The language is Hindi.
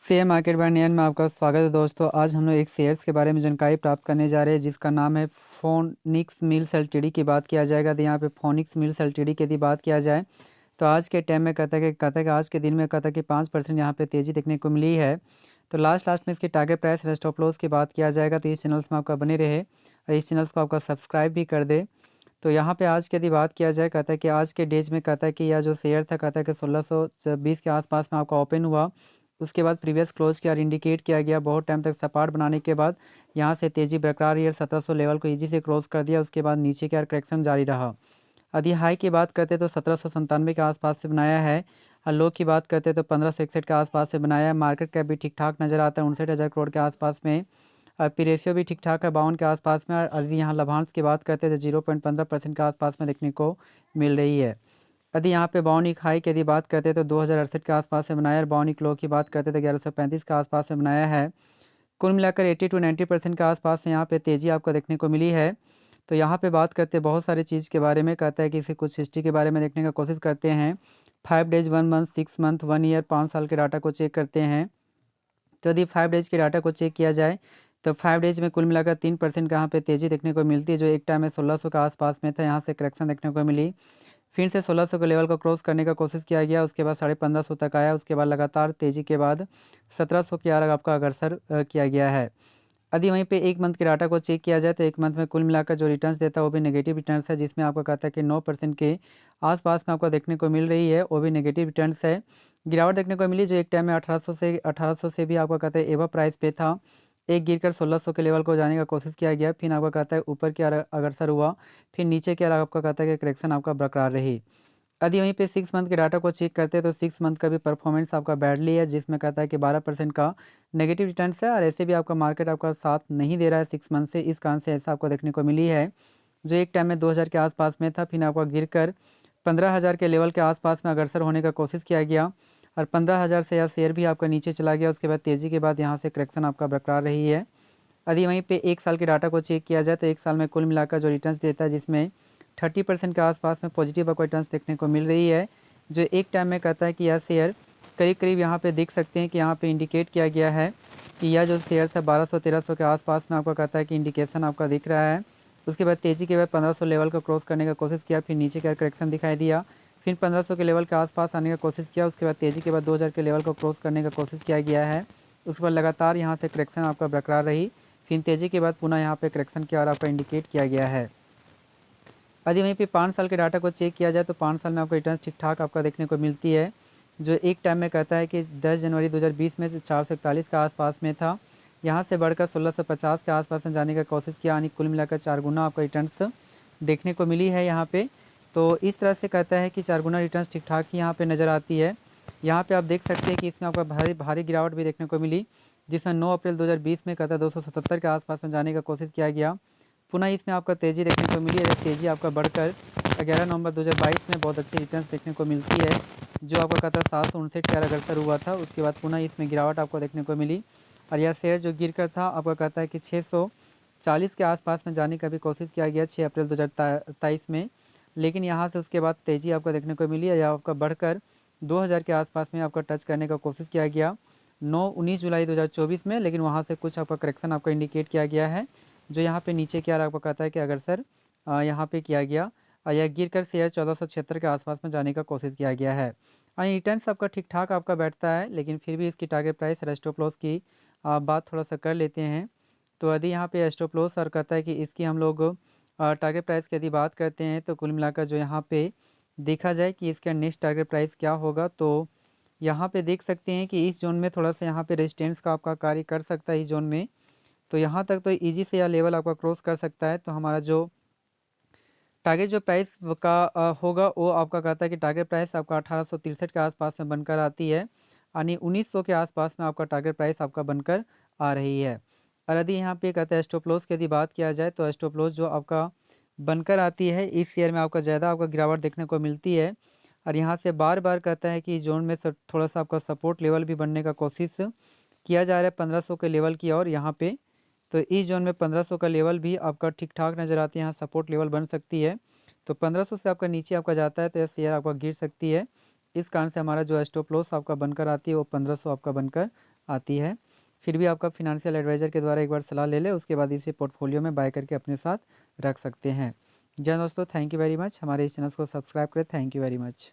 शेयर मार्केट बाय नियन में आपका स्वागत है दोस्तों। आज हम लोग एक शेयर्स के बारे में जानकारी प्राप्त करने जा रहे हैं जिसका नाम है फोनिक्स मिल्स एलटीडी की बात किया जाएगा। तो यहाँ पे फोनिक्स मिल्स एलटीडी की यदि बात किया जाए तो आज के टाइम में कहता है कि आज के दिन में कहता है कि 5% यहाँ पे तेज़ी देखने को मिली है। तो लास्ट में इसकी टारगेट प्राइस और स्टॉप लॉस की बात किया जाएगा तो इस चैनल्स में आपका बने रहे और इस चैनल्स को आपका सब्सक्राइब भी कर दे। तो यहाँ पे आज की यदि बात किया जाए कहता है कि आज के डेज में कहता है कि यह जो शेयर था कहता है कि 1620 के आसपास में आपका ओपन हुआ। उसके बाद प्रीवियस क्लोज किया और इंडिकेट किया गया। बहुत टाइम तक सपाट बनाने के बाद यहाँ से तेज़ी बरकरार रही और 1700 लेवल को इजी से क्रॉस कर दिया। उसके बाद नीचे की ओर करेक्शन जारी रहा। यदि हाई की बात करते तो 1797 के आसपास से बनाया है और लो की बात करते तो 1561 के आसपास से बनाया है। मार्केट कैप भी ठीक ठाक नज़र आता है 59,000 करोड़ के आसपास में। और पी रेशियो भी ठीक ठाक है 52 के आसपास में। और यदि यहाँ लाभांश की बात करते तो 0.15% के आसपास में देखने को मिल रही है। यदि यहाँ पे बाउनिक हाई की यदि बात करते तो 2068 के आसपास से बनाया है। बाउनिक लो की बात करते तो 1135 के आसपास में बनाया है। कुल मिलाकर 80 to 90% के आसपास में यहाँ पे तेज़ी आपको देखने को मिली है। तो यहाँ पे बात करते बहुत सारी चीज़ के बारे में कहता है कि इसे कुछ हिस्ट्री के बारे में देखने का कोशिश करते हैं। 5 डेज 1 मंथ 6 मंथ 1 ईयर 5 साल के डाटा को चेक करते हैं। तो यदि 5 डेज के डाटा को चेक किया जाए तो 5 डेज में कुल मिलाकर 3% का यहाँ पे तेज़ी देखने को मिलती है जो एक टाइम में 1600 के आसपास में था। यहाँ से करेक्शन देखने को मिली। फिर से 1600 के लेवल को क्रॉस करने का कोशिश किया गया। उसके बाद 1550 तक आया। उसके बाद लगातार तेज़ी के बाद 1700 की ओर आपका अग्रसर किया गया है। यदि वहीं पे एक मंथ के डाटा को चेक किया जाए तो एक मंथ में कुल मिलाकर जो रिटर्न्स देता है वो भी नेगेटिव रिटर्न्स है जिसमें आपको कहता है कि 9% के आसपास में आपको देखने को मिल रही है वो भी नेगेटिव रिटर्न्स है। गिरावट देखने को मिली जो एक टाइम में 1800 से भी आपको कहता है एवं प्राइस पे था। एक गिरकर 1600 के लेवल को जाने का कोशिश किया गया। फिर आपका कहता है ऊपर की ओर अग्रसर हुआ। फिर नीचे की ओर आपका कहता है कि करेक्शन आपका बरकरार रही। यदि वहीं पे 6 मंथ के डाटा को चेक करते हैं तो 6 मंथ का भी परफॉर्मेंस आपका बैडली है जिसमें कहता है कि 12% का नेगेटिव रिटर्न्स है। और ऐसे भी आपका मार्केट आपका साथ नहीं दे रहा है 6 मंथ से। इस कारण से ऐसा आपको देखने को मिली है जो एक टाइम में 2000 के आसपास में था। फिर आपका गिर कर 15,000 के लेवल के आसपास में अग्रसर होने का कोशिश किया गया और 15,000 से यह शेयर भी आपका नीचे चला गया। उसके बाद तेज़ी के बाद यहाँ से करेक्शन आपका बरकरार रही है। यदि वहीं पे एक साल के डाटा को चेक किया जाए तो एक साल में कुल मिलाकर जो रिटर्न्स देता है जिसमें 30% के आसपास में पॉजिटिव आपको रिटर्न्स देखने को मिल रही है जो एक टाइम में कहता है कि यह शेयर करीब यहाँ पे देख सकते हैं कि यहाँ पे इंडिकेट किया गया है कि यह जो शेयर था 1200-1300 के आसपास में आपका कहता है कि इंडिकेशन आपका दिख रहा है। उसके बाद तेज़ी के बाद 1500 लेवल को क्रॉस करने का कोशिश किया। फिर नीचे का करेक्शन दिखाई दिया। फिर 1500 के लेवल के आसपास आने का कोशिश किया। उसके बाद तेज़ी के बाद 2000 के लेवल को क्रॉस करने का कोशिश किया गया है। उसके बाद लगातार यहाँ से करेक्शन आपका बरकरार रही। फिर तेज़ी के बाद पुनः यहाँ पे करेक्शन की ओर आपका इंडिकेट किया गया है। यदि वहीं पे 5 साल के डाटा को चेक किया जाए तो 5 साल में आपको रिटर्न ठीक ठाक आपका देखने को मिलती है जो एक टाइम में कहता है कि 10 जनवरी 2020 में 441 के आसपास में था। यहाँ से बढ़कर 1650 के आसपास में जाने का कोशिश किया यानी कुल मिलाकर 4 गुना आपको रिटर्न्स देखने को मिली है यहाँ पे। तो इस तरह से कहता है कि 4 गुना रिटर्न्स ठीक ठाक ही यहाँ पे नज़र आती है। यहाँ पे आप देख सकते हैं कि इसमें आपका भारी गिरावट भी देखने को मिली जिसमें 9 अप्रैल 2020 में कहता है 277 के आसपास में जाने का कोशिश किया गया। पुनः इसमें आपका तेज़ी देखने को मिली है। तेज़ी आपका बढ़कर 11 नवंबर 2022 में बहुत अच्छी रिटर्न्स देखने को मिलती है जो आपका कहता है 759 का अग्रसर हुआ था। उसके बाद पुनः इसमें गिरावट आपको देखने को मिली और यह शेयर जो गिर कर था आपका कहता है कि 640 के आसपास में जाने का भी कोशिश किया गया 6 अप्रैल 2023 में। लेकिन यहाँ से उसके बाद तेज़ी आपको देखने को मिली है या आपका बढ़कर 2000 के आसपास में आपका टच करने का कोशिश किया गया 19 जुलाई 2024 में। लेकिन वहाँ से कुछ आपका करेक्शन आपका इंडिकेट किया गया है जो यहाँ पे नीचे की ओर आपको कहता है कि अग्रसर यहाँ पे किया गया और यह गिर कर शेयर 1476 के आसपास में जाने का कोशिश किया गया है। रिटर्न्स आपका ठीक ठाक आपका बैठता है लेकिन फिर भी इसकी टारगेट प्राइस और स्टॉप लॉस की बात थोड़ा सा कर लेते हैं। तो यदि यहाँ पे स्टॉप लॉस और कहता है कि इसकी हम लोग टारगेट प्राइस की यदि बात करते हैं तो कुल मिलाकर जो यहाँ पे देखा जाए कि इसका नेक्स्ट टारगेट प्राइस क्या होगा तो यहाँ पे देख सकते हैं कि इस जोन में थोड़ा सा यहाँ पे रेजिस्टेंस का आपका कार्य कर सकता है इस जोन में। तो यहाँ तक तो इजी से यह लेवल आपका क्रॉस कर सकता है। तो हमारा जो टारगेट जो प्राइस का होगा वो आपका कहता है कि टारगेट प्राइस आपका 1863 के आसपास में बनकर आती है यानी 1900 के आसपास में आपका टारगेट प्राइस आपका बनकर आ रही है। और यदि यहाँ पे कहता है स्टॉप लॉस की यदि बात किया जाए तो स्टॉप लॉस जो आपका बनकर आती है इस शेयर में आपका ज़्यादा आपका गिरावट देखने को मिलती है। और यहाँ से बार बार कहता है कि जोन में थोड़ा सा आपका सपोर्ट लेवल भी बनने का कोशिश किया जा रहा है 1500 के लेवल की और यहाँ पे। तो इस जोन में 1500 का लेवल भी आपका ठीक ठाक नज़र आती है। यहाँ सपोर्ट लेवल बन सकती है। तो 1500 से आपका नीचे आपका जाता है तो यह शेयर आपका गिर सकती है। इस कारण से हमारा जो स्टॉप लॉस आपका बनकर आती है वो 1500 आपका बनकर आती है। फिर भी आपका फिनेंशियल एडवाइज़र के द्वारा एक बार सलाह ले लें, उसके बाद इसे पोर्टफोलियो में बाय करके अपने साथ रख सकते हैं। जी हाँ दोस्तों, थैंक यू वेरी मच। हमारे इस चैनल को सब्सक्राइब करें। Thank you very much.